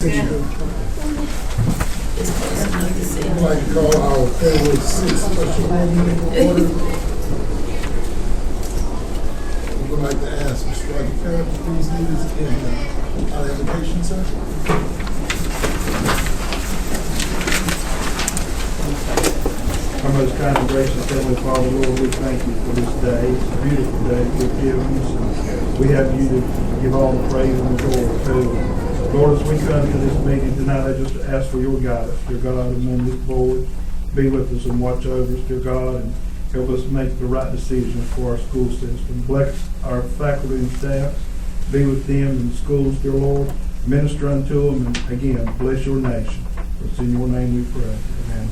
I'd like to call our February 6th special meeting to order. We would like to ask Mr. Roger Farrell to please lead us in our invocation, sir. Our most kind and gracious Heavenly Father, Lord, we thank you for this day. It's a beautiful day you've given us, and we have you to give all the praise and the glory to. Lord, as we come to this meeting tonight, I just ask for your guidance, dear God, among this board. Be with us and watch over us, dear God, and help us make the right decisions for our school system. Bless our faculty and staff. Be with them in the schools, dear Lord. Minister unto them, and again, bless your nation. It's in your name we pray. Amen.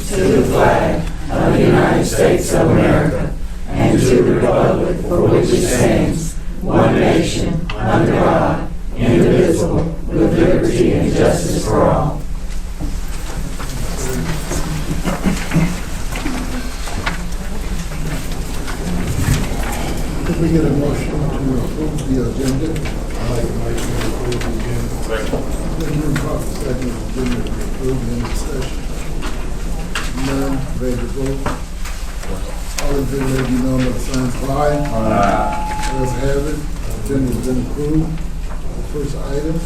To the flag of the United States of America and to the republic for which it stands, one nation, under God, indivisible, with liberty and justice for all. Could we get a motion to approve the agenda? I'd like to approve the agenda. Second. Then you talk second agenda to approve in discussion. None, ready to vote? All in favor, let it be known by the sign of aye. Aye. Let's have it. Agenda has been approved. The first item.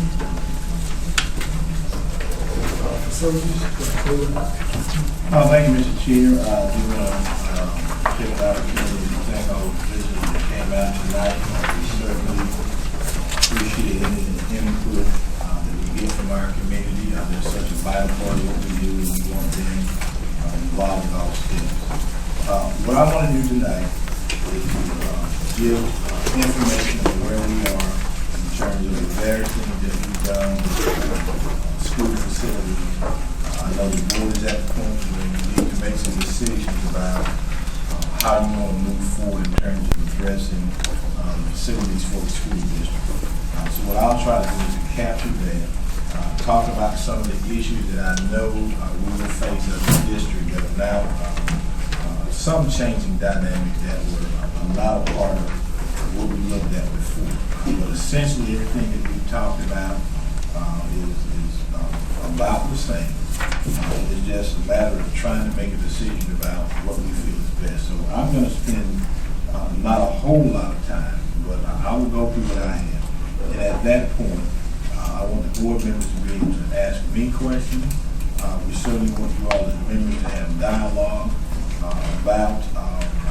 Facilities. Thank you, Mr. Chair. We want to take an opportunity to thank all the visitors that came out tonight. We certainly appreciate any input that we get from our community. They're such a vital part of what we do, and we want them involved in all steps. What I want to do tonight is to give information on where we are in terms of the various things that we've done with school facilities. I know the board is at the point where you need to make some decisions about how you want to move forward in terms of addressing facilities for the school district. So what I'll try to do is to capture that, talk about some of the issues that I know we will face as a district that are now some changing dynamics that were a lot of part of what we looked at before. But essentially everything that we've talked about is about the same. It's just a matter of trying to make a decision about what we feel is best. So I'm going to spend not a whole lot of time, but I will go through what I have. And at that point, I want the board members to be able to ask me questions. We certainly want you all as members to have dialogue about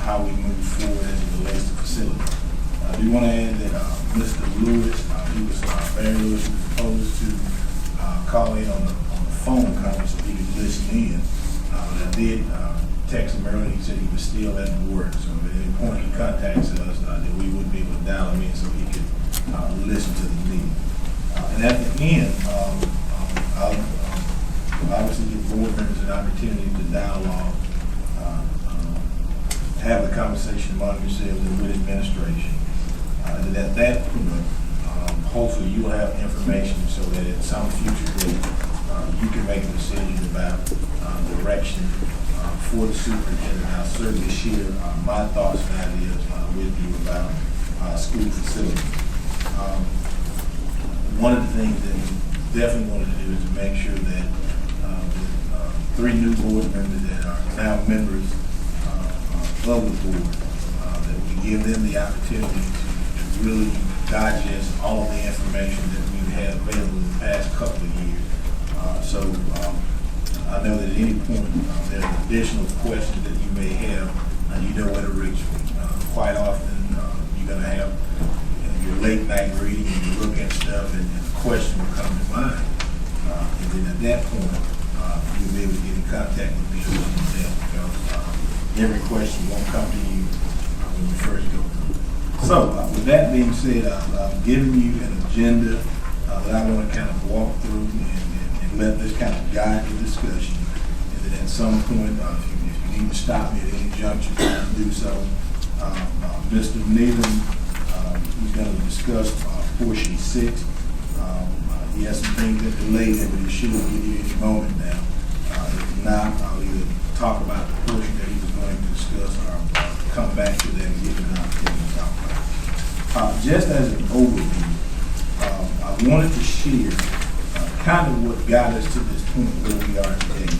how we move forward as it relates to facilities. I do want to add that Mr. Lewis, he was Barry Lewis, was supposed to call in on the phone conference so he could listen in. I did text him earlier. He said he was still at work, so at any point he contacts us, that we would be able to dial him in so he could listen to the meeting. And at the end, I'll obviously give board members an opportunity to dialogue, have a conversation among yourselves and with administration. And at that point, hopefully you'll have information so that at some future date, you can make a decision about direction for the superintendent. I'll certainly share my thoughts and ideas with you about school facilities. One of the things that we definitely wanted to do is to make sure that the 3 new board members that are now members of the board, that we give them the opportunity to really digest all of the information that we've had available in the past couple of years. So I know that at any point there's additional questions that you may have, you know where to reach me. Quite often you're going to have your late night reading and you look at stuff and a question will come to mind. And then at that point, you'll be able to get in contact with me or someone else, because every question won't come to you when you first go through. So with that being said, I'm giving you an agenda that I want to kind of walk through and let this kind of guide the discussion. And then at some point, if you need to stop me at any juncture, do so. Mr. Needham, who's going to discuss portion 6. He has some things that delayed him, but he should give you any moment now. If not, I'll either talk about the portion that he was going to discuss, or come back to that and give you an opportunity to talk about it. Just as an overview, I wanted to share kind of what got us to this point where we are today.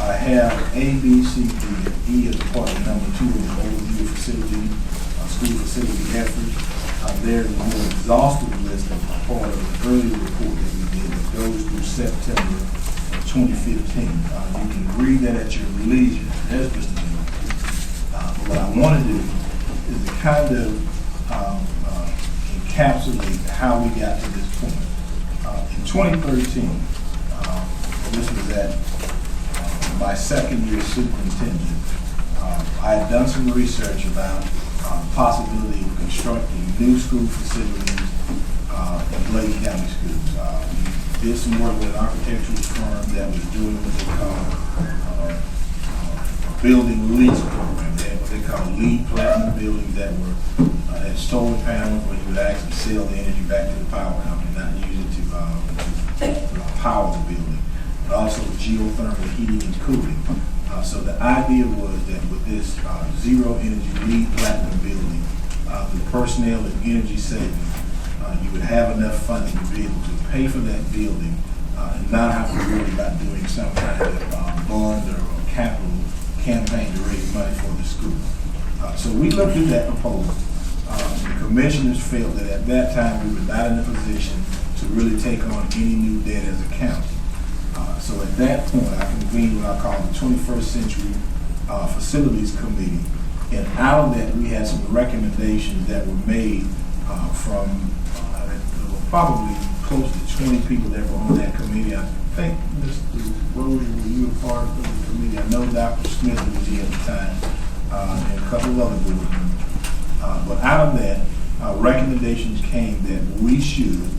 I have A, B, C, D, and E as part of number 2 of the overview of facility, school facility efforts. There's a more exhaustive list of part of the earlier report that we did that goes through September of 2015. You can read that at your leisure. That's just a minute. But what I want to do is to kind of encapsulate how we got to this point. In 2013, this was at my second year superintendent, I had done some research about the possibility of constructing new school facilities in Bladen County schools. We did some work with an architectural firm that was doing what they call a building lease program. They had what they call LEED platinum buildings that were had solar panels where you would actually sell the energy back to the power company, not use it to power the building, but also geothermal heating and cooling. So the idea was that with this zero energy LEED platinum building, the personnel and energy savings, you would have enough funding to be able to pay for that building and not have to worry about doing some kind of bond or capital campaign to raise money for the school. So we looked at that proposal. The commissioners felt that at that time we were not in a position to really take on any new debt as a county. So at that point, I convened what I call the 21st Century Facilities Committee. And out of that, we had some recommendations that were made from there were probably close to 20 people that were on that committee. I think Mr. Rose, you were part of the committee. I know Dr. Smith was here at the time, and a couple of other board members. But out of that, recommendations came that we should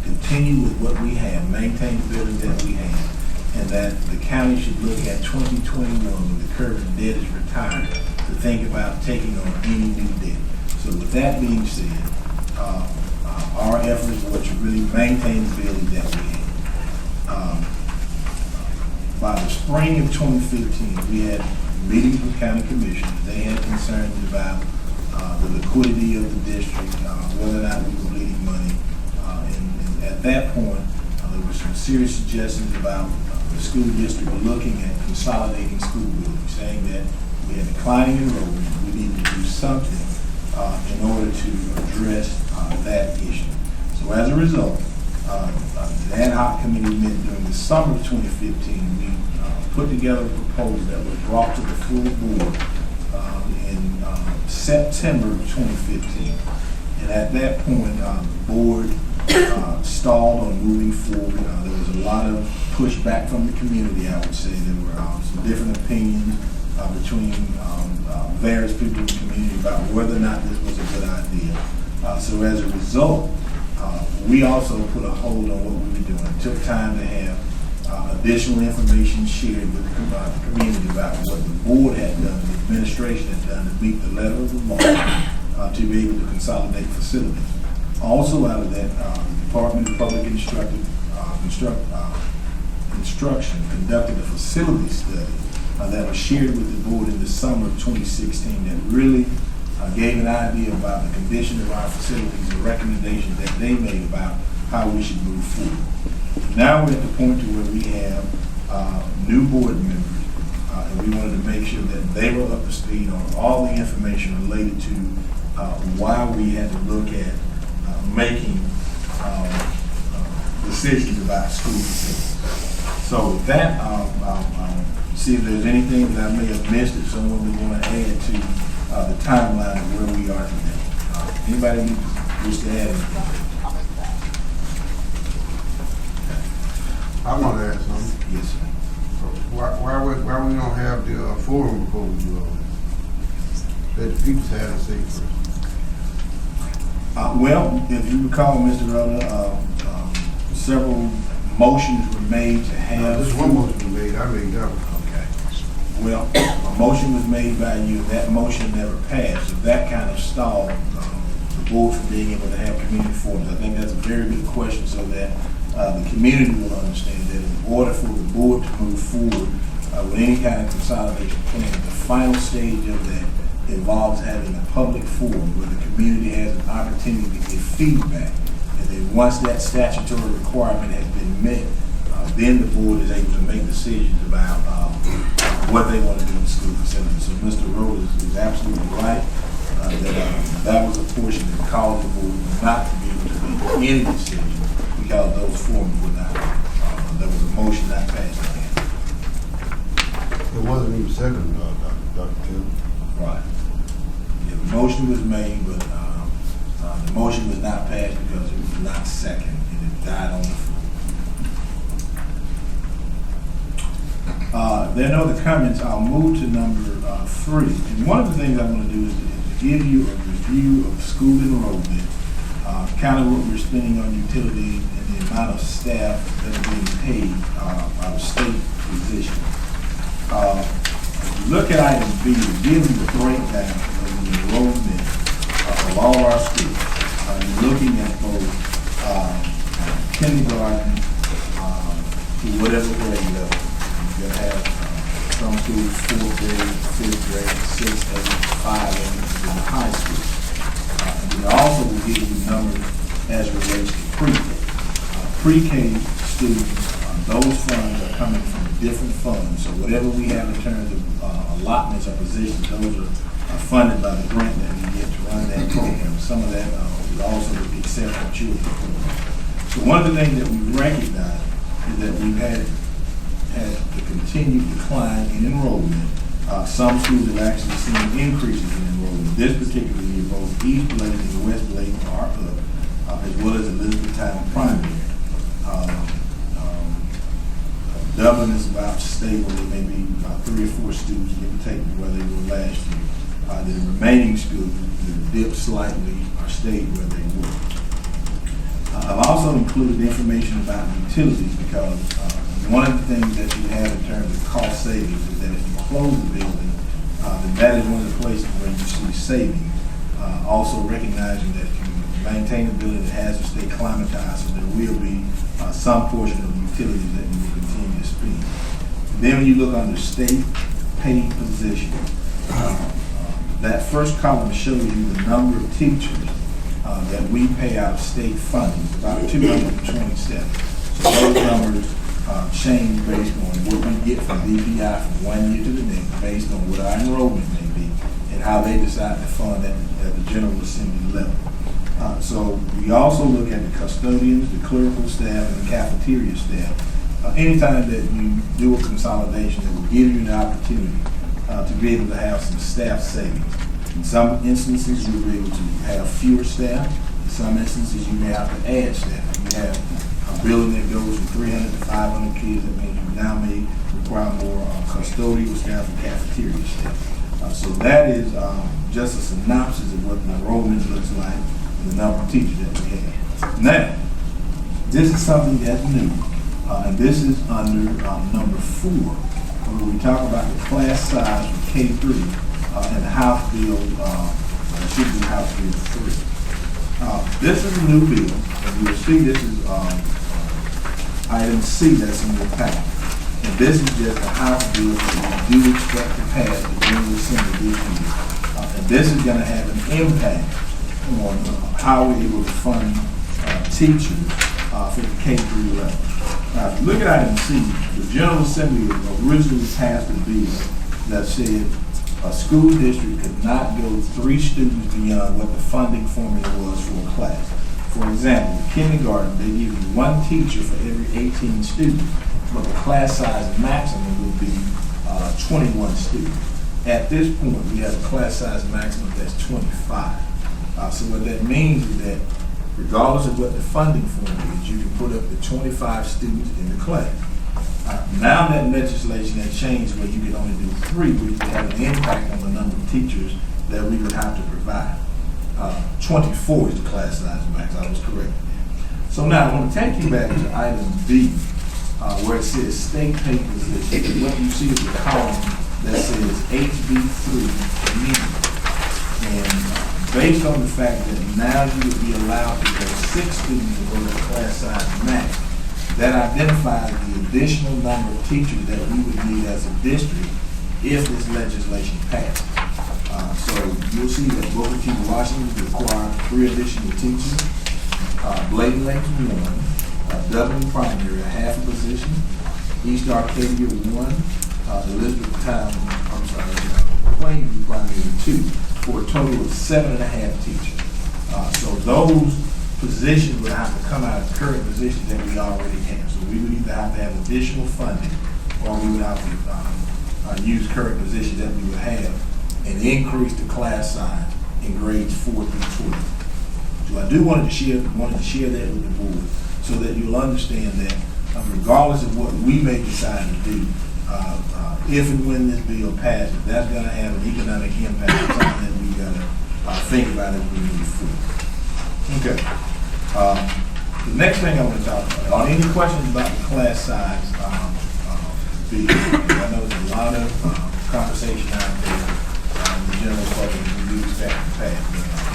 continue with what we have, maintain the building that we have, and that the county should look at 2021 when the current debt is retired to think about taking on any new debt. So with that being said, our efforts were to really maintain the building that we have. By the spring of 2015, we had meetings with county commissioners. They had concerns about the liquidity of the district, whether or not we were bleeding money. And at that point, there were some serious suggestions about the school district looking at consolidating school buildings, saying that we had declining enrollment, we needed to do something in order to address that issue. So as a result, the ad hoc committee met during the summer of 2015. We put together a proposal that was brought to the full board in September of 2015. And at that point, the board stalled on moving forward. There was a lot of pushback from the community, I would say. There were some different opinions between various people in the community about whether or not this was a good idea. So as a result, we also put a hold on what we were doing. It took time to have additional information shared with the community about what the board had done, the administration had done to meet the letter of the law to be able to consolidate facilities. Also out of that, the Department of Public Instruction conducted a facility study that was shared with the board in the summer of 2016 that really gave an idea about the condition of our facilities and recommendations that they made about how we should move forward. Now we're at the point to where we have new board members, and we wanted to make sure that they were up to speed on all the information related to why we had to look at making decisions about school facilities. So with that, I'll see if there's anything that I may have missed if someone would want to add to the timeline of where we are today. Anybody wish to add anything? I want to ask something. Yes, sir. Why we don't have the forum proposal that the people had to say first? Well, if you recall, Mr. Rutler, several motions were made to have. This one motion was made. I made that one. Okay. Well, a motion was made by you. That motion never passed. So that kind of stalled the board from being able to have community forums. I think that's a very good question, so that the community will understand that in order for the board to move forward with any kind of consolidation plan, the final stage of that involves having a public forum where the community has an opportunity to give feedback. And then once that statutory requirement has been met, then the board is able to make decisions about what they want to do in the school facility. So Mr. Rhodes is absolutely right that was a portion that caused the board not to be able to make any decision because those forms were not, there was a motion not passed again. It wasn't even second, Dr. Tim. Right. Yeah, the motion was made, but the motion was not passed because it was not second, and it died on the floor. There are no other comments. I'll move to number 3. And one of the things I want to do is to give you a review of school enrollment, kind of what we're spending on utilities and the amount of staff that are being paid out of state positions. If you look at item B, it gives you the breakdown of the enrollment of all our schools. You're looking at both kindergarten to whatever grade level. You're going to have some schools 4th grade, 5th grade, 6th, 8th, 5th, and in the high school. And it also will give you numbers as it relates to pre-K. Pre-K students, those funds are coming from different funds. So whatever we have in terms of allotments or positions, those are funded by the grant that we get to run that program. Some of that is also the exceptional children program. So one of the things that we recognize is that we've had the continued decline in enrollment. Some schools have actually seen increases in enrollment. This particular year, both East Bladen and West Bladen are up, as well as Elizabethtown Primary. Dublin is about stable. There may be about 3 or 4 students, give or take, where they were last year. The remaining schools that dipped slightly are stayed where they were. I've also included information about utilities because one of the things that you have in terms of cost savings is that if you close the building, then that is one of the places where you see savings. Also recognizing that if you maintain a building that has to stay climatized, so there will be some portion of utilities that you will continue to spend. Then when you look under state paid positions, that first column shows you the number of teachers that we pay out of state funding, about 227. So those numbers change based on what we get from DPI from one year to the next, based on what our enrollment may be, and how they decide to fund at the General Assembly level. So we also look at the custodians, the clerical staff, and the cafeteria staff. Anytime that you do a consolidation, it will give you an opportunity to be able to have some staff savings. In some instances, you'll be able to have fewer staff. In some instances, you may have to add staff. You have a building that goes from 300 to 500 kids, that means you now may require more custodial staff and cafeteria staff. So that is just a synopsis of what the enrollment looks like and the number of teachers that we have. Now, this is something that's new, and this is under number 4, where we talk about the class size from K-3 and the House Bill, should be House Bill 3. This is a new bill, and you'll see this is item C that's in your packet. And this is just a House bill that we do expect to pass the General Assembly this year. And this is going to have an impact on how we're able to fund teachers for the K-3 level. Now, if you look at item C, the General Assembly originally passed a bill that said a school district could not go 3 students beyond what the funding formula was for a class. For example, in kindergarten, they give you 1 teacher for every 18 students, but the class size maximum would be 21 students. At this point, we have a class size maximum that's 25. So what that means is that regardless of what the funding formula is, you can put up to 25 students in the class. Now that legislation has changed where you can only do 3, which would have an impact on the number of teachers that we would have to provide. 24 is the class size max, I was correct. So now I want to take you back to item B, where it says state paid positions. And what you see is the column that says HB3 immediate. And based on the fact that now you would be allowed to go 6 students to go to the class size max, that identifies the additional number of teachers that we would need as a district if this legislation passed. So you'll see that Booker T. Washington required 3 additional teachers. Bladen Lake 1, Dublin Primary, a half a position, East Arcadia 1, Elizabeth Town, Plainview Primary 2, for a total of 7.5 teachers. So those positions would have to come out of current positions that we already have. So we would either have to have additional funding, or we would have to use current positions that we would have and increase the class size in grades 4 through 12. So I do wanted to share that with the board so that you'll understand that regardless of what we may decide to do, if and when this bill passes, that's going to have an economic impact, something that we got to think about as we move forward. Okay. The next thing I want to talk about, are any questions about the class size bill? I know there's a lot of conversation out there in the general public when we expect to pass.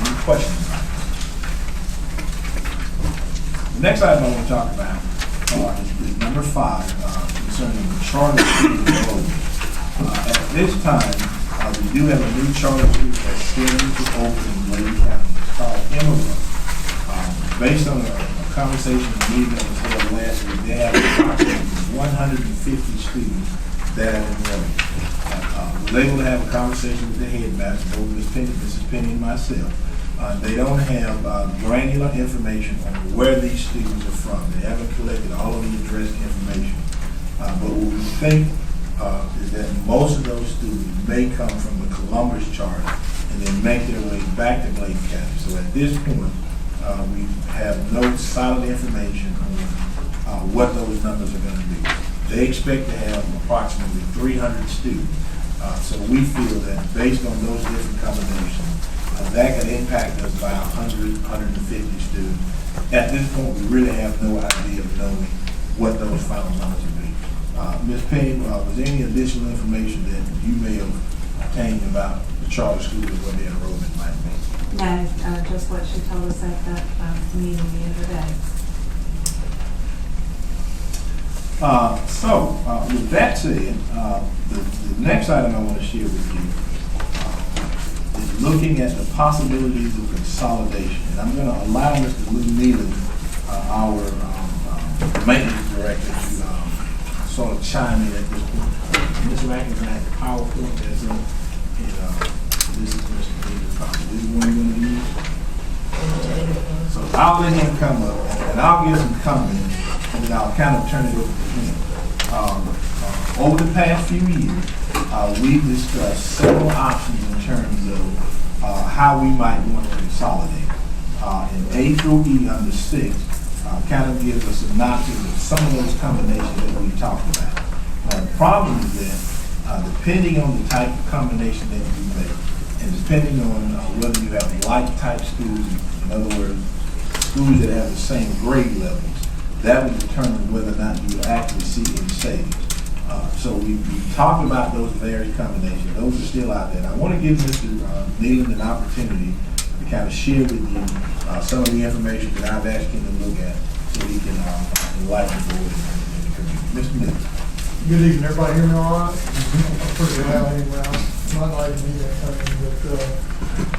Any questions about it? The next item I want to talk about is number 5, concerning the charter school enrollment. At this time, we do have a new charter school that's scheduled to open in Bladen County. It's called Emerald. Based on a conversation meeting that was held last week, they have approximately 150 students that are enrolled. I was able to have a conversation with the headmaster, both Mrs. Penny and myself. They don't have granular information on where these students are from. They haven't collected all of the address information. But what we think is that most of those students may come from the Columbus charter and then make their way back to Bladen County. So at this point, we have no solid information on what those numbers are going to be. They expect to have approximately 300 students. So we feel that based on those different combinations, that can impact us by 100, 150 students. At this point, we really have no idea of knowing what those final numbers will be. Ms. Penny, was there any additional information that you may have obtained about the charter schools and what their enrollment might be? No, just what she told us at that meeting the other day. With that said, the next item I want to share with you is looking at the possibilities of consolidation. And I'm going to allow Mr. Lou Nealon, our maintenance director, to sort of chime in at this point. Ms. Rackens has a PowerPoint that's up, and this is Mr. Nealon's copy. This is one you're going to use. So I'll let him come up, and I'll give some comments, and then I'll kind of turn it over to him. Over the past few years, we've discussed several options in terms of how we might want to consolidate. And A through E under 6 kind of gives a synopsis of some of those combinations that we talked about. The problem is that depending on the type of combination that you make, and depending on whether you have like-type schools, in other words, schools that have the same grade levels, that will determine whether or not you actually see any savings. So we talked about those various combinations. Those are still out there. And I want to give Mr. Nealon an opportunity to kind of share with you some of the information that I've asked him to look at so he can enlighten the board and the community. Mr. Nealon. Good evening, everybody hear me all right? I'm pretty loud anyway, I'm not like me that coming, but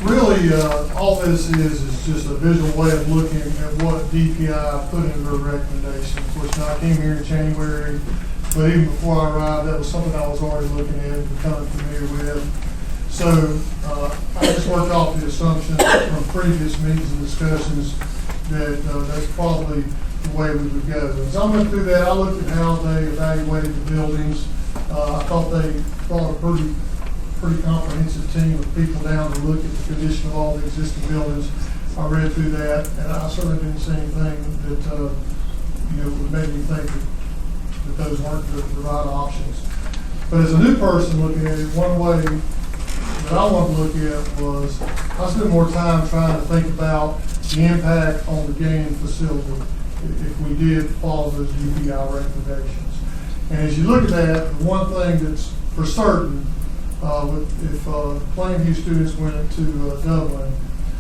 really all this is just a visual way of looking at what DPI put into their recommendations, which I came here in January, but even before I arrived, that was something I was already looking at and becoming familiar with. So I just worked off the assumption from previous meetings and discussions that that's probably the way we would go. As I went through that, I looked at how they evaluated the buildings. I thought they brought a pretty comprehensive team of people down to look at the condition of all the existing buildings. I read through that, and I certainly didn't see anything that would make me think that those weren't the right options. But as a new person looking at it, one way that I wanted to look at was I spent more time trying to think about the impact on the gaming facility if we did follow those DPI recommendations. And as you look at that, the one thing that's for certain, if Plainview students went to Dublin,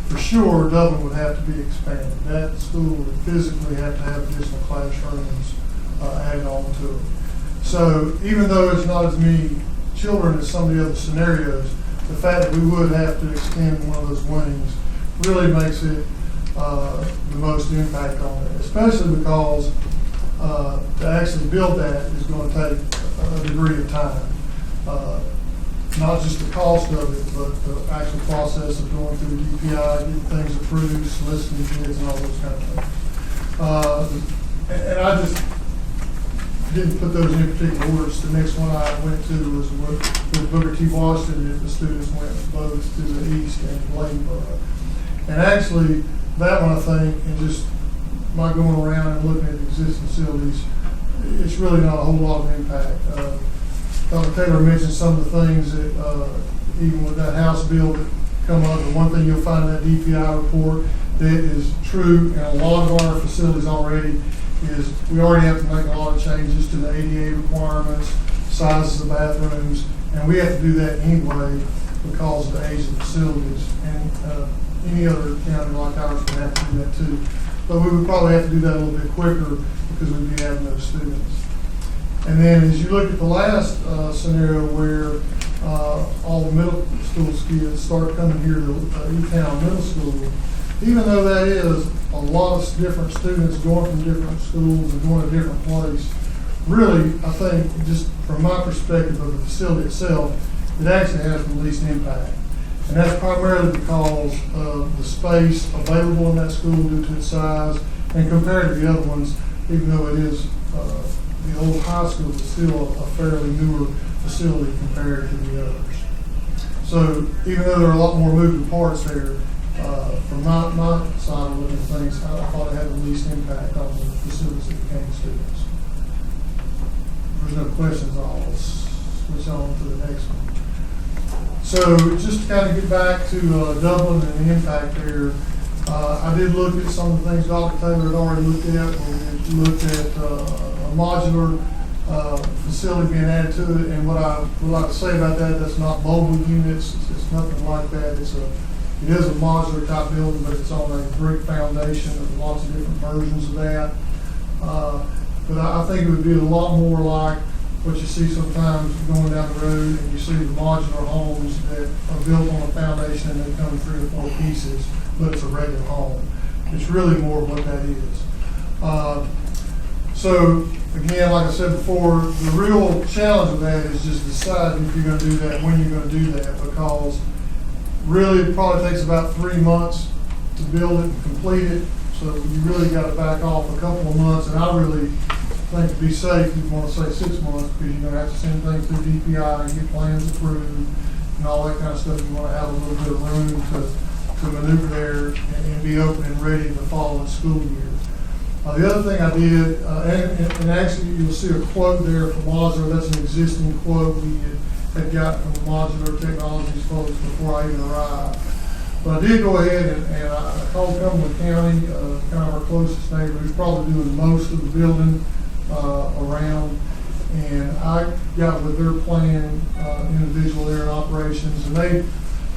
for sure Dublin would have to be expanded. That school would physically have to have additional classrooms added on to them. So even though it's not as many children as some of the other scenarios, the fact that we would have to extend one of those wings really makes it the most impact on it, especially because to actually build that is going to take a degree of time. Not just the cost of it, but the actual process of going through DPI, getting things approved, soliciting bids, and all those kind of things. And I just didn't put those in particular orders. The next one I went to was with Booker T. Washington, and the students went both to the east and Bladen. And actually, that one I think, and just by going around and looking at the existing facilities, it's really not a whole lot of impact. Dr. Taylor mentioned some of the things that, even with that House bill that come up, the one thing you'll find in that DPI report that is true in a lot of our facilities already is we already have to make a lot of changes to the ADA requirements, sizes of bathrooms, and we have to do that anyway because of the age of the facilities. And any other county like ours would have to do that too. But we would probably have to do that a little bit quicker because we'd be having those students. And then as you look at the last scenario where all the middle school kids start coming here to E-Town Middle School, even though that is a lot of different students going from different schools and going to different places, really, I think, just from my perspective of the facility itself, it actually has the least impact. And that's primarily because of the space available in that school due to its size, and compared to the other ones, even though it is the old high school, is still a fairly newer facility compared to the others. So even though there are a lot more moving parts there, from my side of looking at things, I thought it had the least impact on the facilities that became students. If there's no questions, I'll switch on to the next one. So just to kind of get back to Dublin and the impact there, I did look at some of the things Dr. Taylor had already looked at. We looked at a modular facility being added to it, and what I would like to say about that, that's not mobile units, it's nothing like that. It is a modular type building, but it's on a brick foundation. There's lots of different versions of that. But I think it would be a lot more like what you see sometimes going down the road, and you see the modular homes that are built on a foundation and they come in 3 or 4 pieces, but it's a regular home. It's really more what that is. So again, like I said before, the real challenge of that is just deciding if you're going to do that, when you're going to do that, because really it probably takes about 3 months to build it and complete it. So you really got to back off a couple of months, and I really think to be safe, you want to say 6 months, because you're going to have to send things through DPI and get plans approved and all that kind of stuff. You want to have a little bit of room to maneuver there and be open and ready the following school year. The other thing I did, and actually you'll see a quote there from modular. That's an existing quote we had gotten from the Modular Technologies folks before I even arrived. But I did go ahead and I called Cumberland County, kind of our closest neighbor, who's probably doing most of the building around, and I got with their plan individual there in operations, and they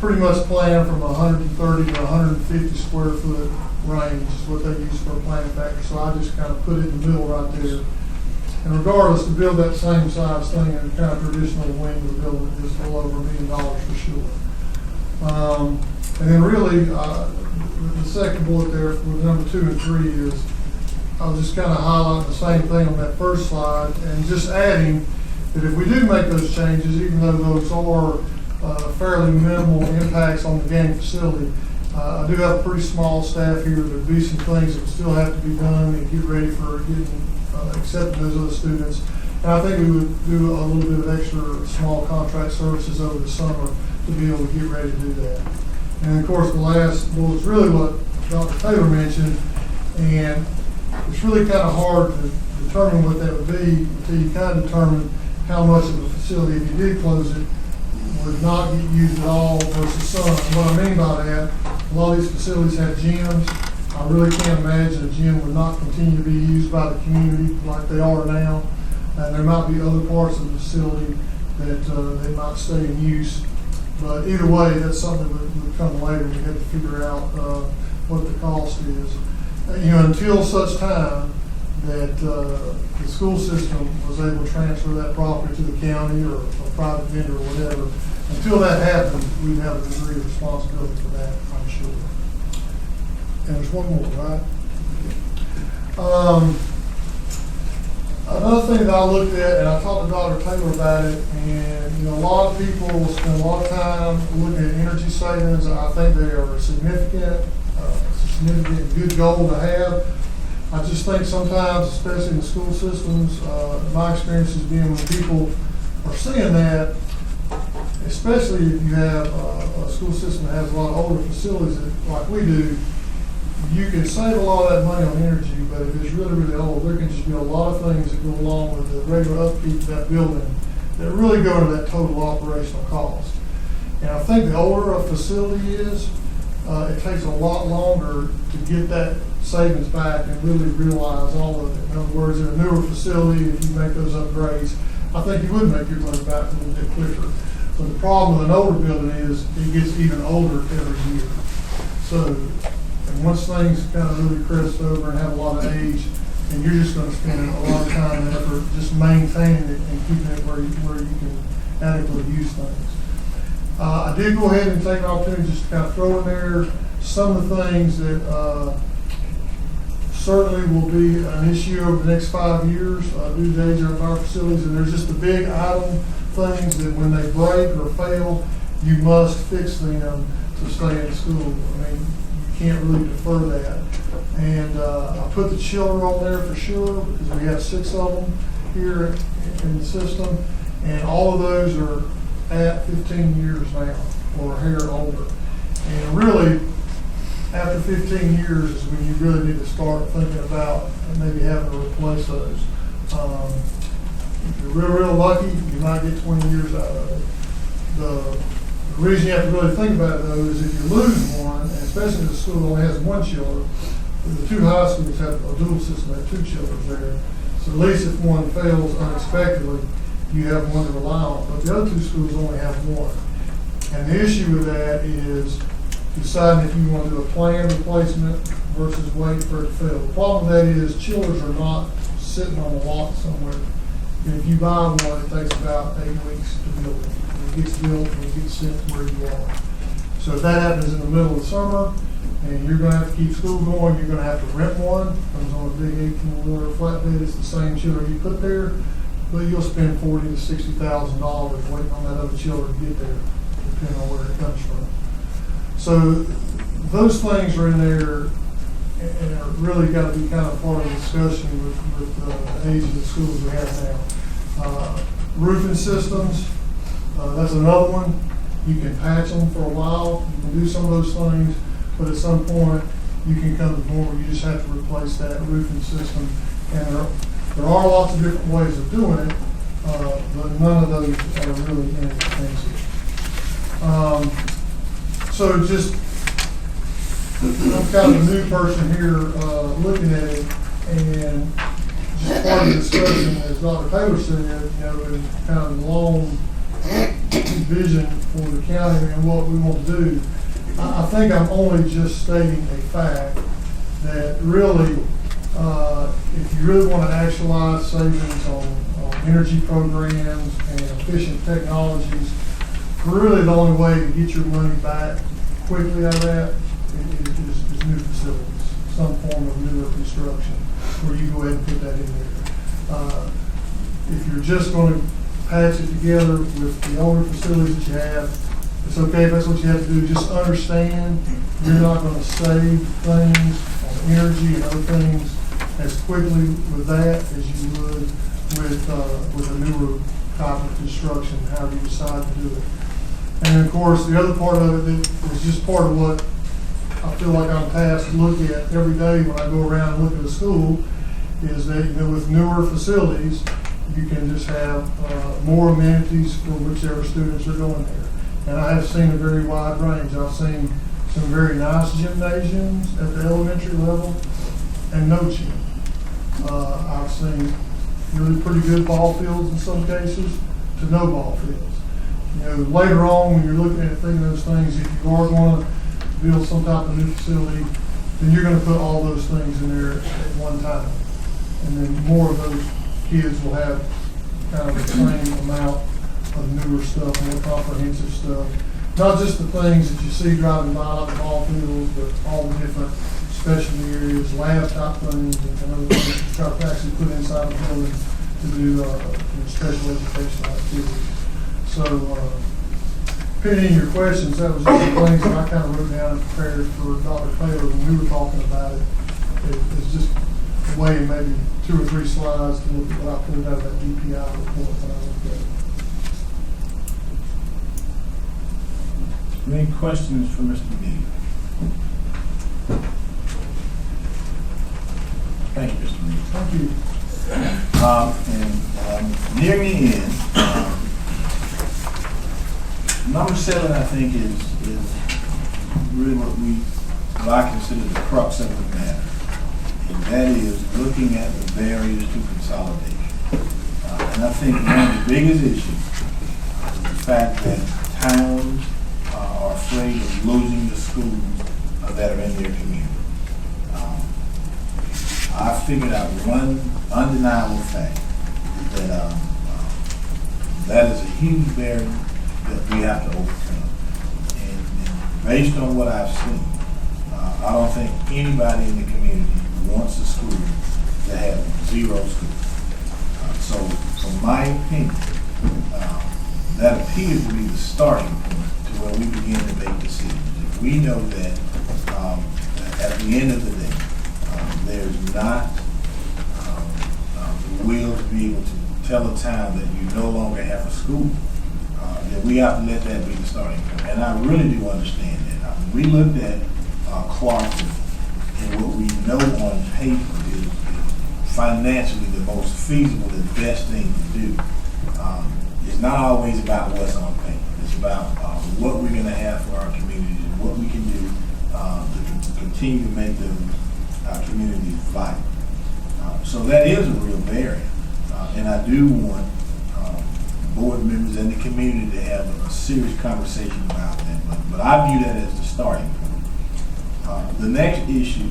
pretty much plan from 130 to 150 square foot range is what they use for a plan factor. So I just kind of put it in the middle right there. And regardless, to build that same size thing in kind of traditional wing of the building is a little over $1 million for sure. And then really, the second bullet there for number 2 and 3 is I was just kind of highlighting the same thing on that first slide and just adding that if we do make those changes, even though those are fairly minimal impacts on the game facility, I do have a pretty small staff here. There'd be some things that would still have to be done and get ready for accepting those other students. And I think we would do a little bit of extra small contract services over the summer to be able to get ready to do that. And of course, the last bullet is really what Dr. Taylor mentioned, and it's really kind of hard to determine what that would be until you kind of determine how much of the facility, if you did close it, would not get used at all versus some. And what I mean by that, a lot of these facilities have gyms. I really can't imagine a gym would not continue to be used by the community like they are now. And there might be other parts of the facility that they might stay in use. But either way, that's something that would come later. We have to figure out what the cost is. Until such time that the school system was able to transfer that property to the county or a private vendor or whatever. Until that happens, we have a degree of responsibility for that, I'm sure. And there's one more, right? Another thing that I looked at, and I talked to Dr. Taylor about it, and a lot of people will spend a lot of time looking at energy savings. I think they are a significant good goal to have. I just think sometimes, especially in the school systems, my experience has been when people are seeing that, especially if you have a school system that has a lot of older facilities like we do, you can save a lot of that money on energy, but if it's really, really old, there can just be a lot of things that go along with the regular upkeep of that building that really go into that total operational cost. And I think the older a facility is, it takes a lot longer to get that savings back and really realize all of it. In other words, in a newer facility, if you make those upgrades, I think you would make your money back a little bit quicker. But the problem with an older building is it gets even older every year. So, and once things kind of really crest over and have a lot of age, and you're just going to spend a lot of time and effort just maintaining it and keeping it where you can adequately use things. I did go ahead and take an opportunity just to kind of throw in there some of the things that certainly will be an issue over the next 5 years due to the age of our facilities. And there's just the big item things that when they break or fail, you must fix them to stay in school. I mean, you can't really defer that. And I put the chiller on there for sure because we have 6 of them here in the system. And all of those are at 15 years now or a hair older. And really, after 15 years is when you really need to start thinking about maybe having to replace those. If you're real lucky, you might get 20 years out of it. The reason you have to really think about it, though, is if you lose one, and especially if the school only has 1 chiller, the 2 high schools have a dual system, have 2 chillers there. So at least if one fails unexpectedly, you have one to rely on. But the other 2 schools only have 1. And the issue with that is deciding if you want to do a planned replacement versus wait for it to fail. The problem with that is chillers are not sitting on a lot somewhere. And if you buy one, it takes about 8 weeks to build it. And it gets built and it gets sent to where you are. So if that happens in the middle of the summer and you're going to have to keep school going, you're going to have to rent one. It comes on a big 18-wheeler flatbed. It's the same chiller you put there, but you'll spend $40,000 to $60,000 waiting on that other chiller to get there, depending on where it comes from. So those things are in there and are really got to be kind of part of the discussion with the age of the schools we have now. Roofing systems, that's another one. You can patch them for a while. You can do some of those things, but at some point you can come to the point where you just have to replace that roofing system. And there are lots of different ways of doing it, but none of those are really inexpensive. So just, I'm kind of a new person here looking at it, and just part of the discussion, as Dr. Taylor said, in kind of the long vision for the county and what we want to do, I think I'm only just stating a fact that really, if you really want to actualize savings on energy programs and efficient technologies, really the only way to get your money back quickly out of that is new facilities, some form of newer construction, where you go ahead and put that in there. If you're just going to patch it together with the older facilities that you have, it's okay if that's what you have to do. Just understand you're not going to save things on energy and other things as quickly with that as you would with a newer type of construction, however you decide to do it. And of course, the other part of it is just part of what I feel like I'm tasked to look at every day when I go around and look at a school, is that with newer facilities, you can just have more amenities for whichever students are going there. And I have seen a very wide range. I've seen some very nice gymnasiums at the elementary level and no gym. I've seen really pretty good ball fields in some cases to no ball fields. Later on when you're looking at thinking those things, if you are going to build some type of new facility, then you're going to put all those things in there at one time. And then more of those kids will have kind of the same amount of newer stuff, more comprehensive stuff. Not just the things that you see driving by, like the ball fields, but all the different specialty areas, lab type things, and other things to try to actually put inside the building to do special educational activities. So, depending on your questions, that was just the things that I kind of wrote down and prepared for Dr. Taylor when we were talking about it. It's just a way, maybe 2 or 3 slides to look at what I pulled out of that DPI report that I looked at. Any questions for Mr. Meade? Thank you, Mr. Meade. Thank you. Nearing the end, number 7, I think, is really what I consider the crux of the matter. And that is looking at the barriers to consolidation. And I think one of the biggest issues is the fact that towns are afraid of losing the schools that are in their community. I figured out one undeniable fact that that is a huge barrier that we have to overcome. And based on what I've seen, I don't think anybody in the community wants a school to have 0 schools. So, from my opinion, that appears to be the starting point to where we begin to make decisions. If we know that at the end of the day, there's not the will to be able to tell a town that you no longer have a school, that we have to let that be the starting point. And I really do understand that. We looked at Clarkson, and what we know on paper is financially the most feasible, the best thing to do. It's not always about what's on paper. It's about what we're going to have for our communities and what we can do to continue to make those communities vital. So that is a real barrier. And I do want board members and the community to have a serious conversation about that. But I view that as the starting point. The next issue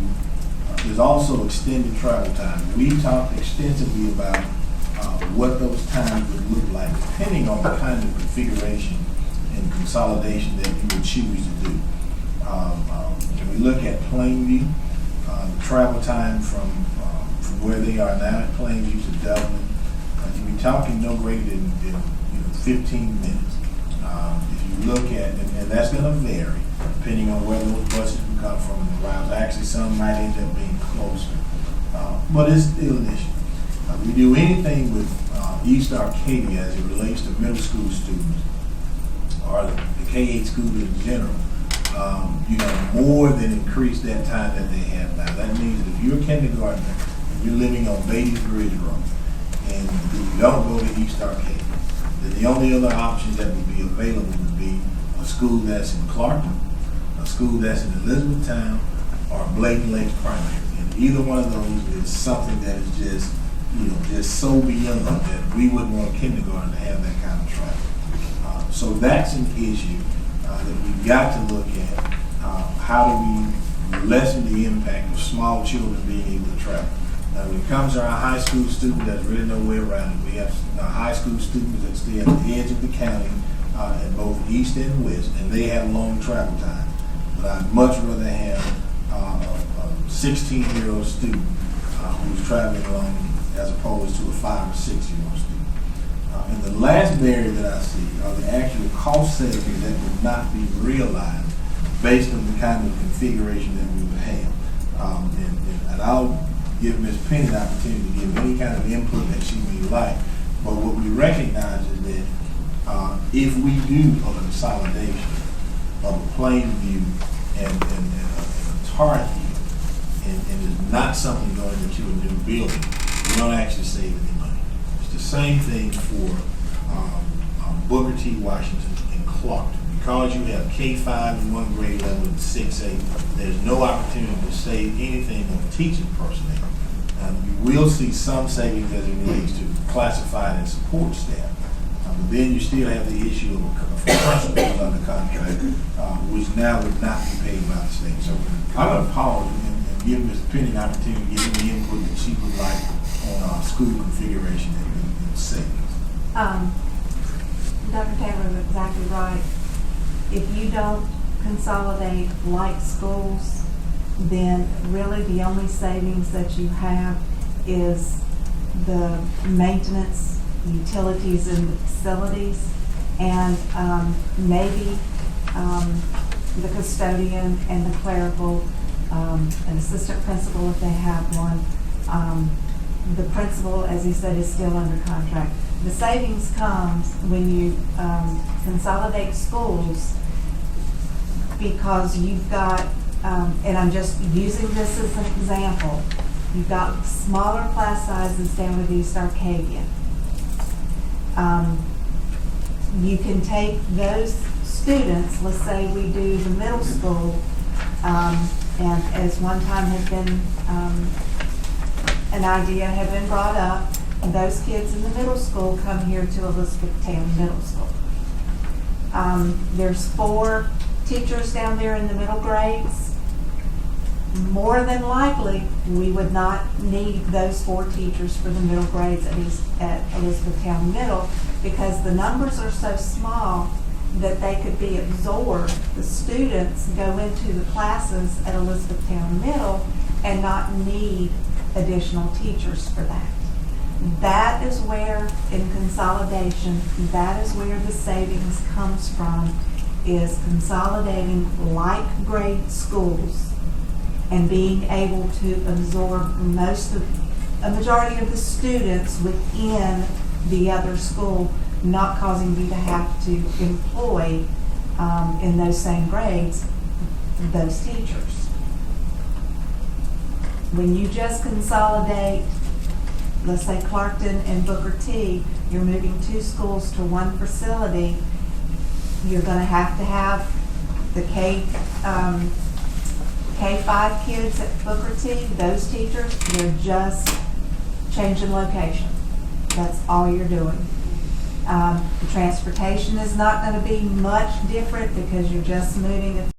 is also extended travel time. We talked extensively about what those times would look like, depending on the kind of configuration and consolidation that you would choose to do. When we look at Plainview, the travel time from where they are now at Plainview to Dublin, you'll be talking no greater than 15 minutes. If you look at, and that's going to vary depending on where those buses will come from and the routes. Actually, some might end up being closer, but it's still an issue. We do anything with East Arcadia as it relates to middle school students or the K-8 school in general. More than increase that time that they have now. That means that if you're a kindergartner, if you're living on Beatty's Bridge Road, and you don't go to East Arcadia, then the only other options that would be available would be a school that's in Clarkton, a school that's in Elizabethtown, or Bladen Lakes Primary. And either one of those is something that is just so beyond that we wouldn't want a kindergarten to have that kind of traffic. So that's an issue that we've got to look at. How do we lessen the impact of small children being able to travel? Now, when it comes to our high school students, there's really no way around it. We have high school students that stay at the edge of the county at both east and west, and they have long travel time. But I'd much rather have a 16-year-old student who's traveling along as opposed to a 5 or 6-year-old student. And the last barrier that I see are the actual cost savings that would not be realized based on the kind of configuration that we would have. And I'll give Ms. Penny the opportunity to give any kind of input that she may like. But what we recognize is that if we do a consolidation of a Plainview and a Tar Heel, and it's not something going into a new building, we don't actually save any money. It's the same thing for Booker T. Washington and Clarkton. Because you have K-5 in one grade level and 6A, there's no opportunity to save anything on teaching personnel. You will see some savings as it relates to classified and support staff. But then you still have the issue of principals under contract, which now would not be paid by the state. So I'm going to pause and give Ms. Penny an opportunity to give any input that she would like on school configuration and savings. Dr. Taylor is exactly right. If you don't consolidate like schools, then really the only savings that you have is the maintenance, utilities, and the facilities, and maybe the custodian and the clerical, an assistant principal if they have one. The principal, as he said, is still under contract. The savings comes when you consolidate schools, because you've got, and I'm just using this as an example, you've got smaller class sizes down at East Arcadia. You can take those students, let's say we do the middle school, and as one time had been, an idea had been brought up, and those kids in the middle school come here to Elizabethtown Middle School. There's 4 teachers down there in the middle grades. More than likely, we would not need those 4 teachers for the middle grades at Elizabethtown Middle, because the numbers are so small that they could be absorbed. The students go into the classes at Elizabethtown Middle and not need additional teachers for that. That is where, in consolidation, that is where the savings comes from, is consolidating like grade schools and being able to absorb a majority of the students within the other school, not causing you to have to employ in those same grades those teachers. When you just consolidate, let's say Clarkton and Booker T, you're moving 2 schools to 1 facility, you're going to have the K-5 kids at Booker T, those teachers, they're just changing location. That's all you're doing. The transportation is not going to be much different, because you're just moving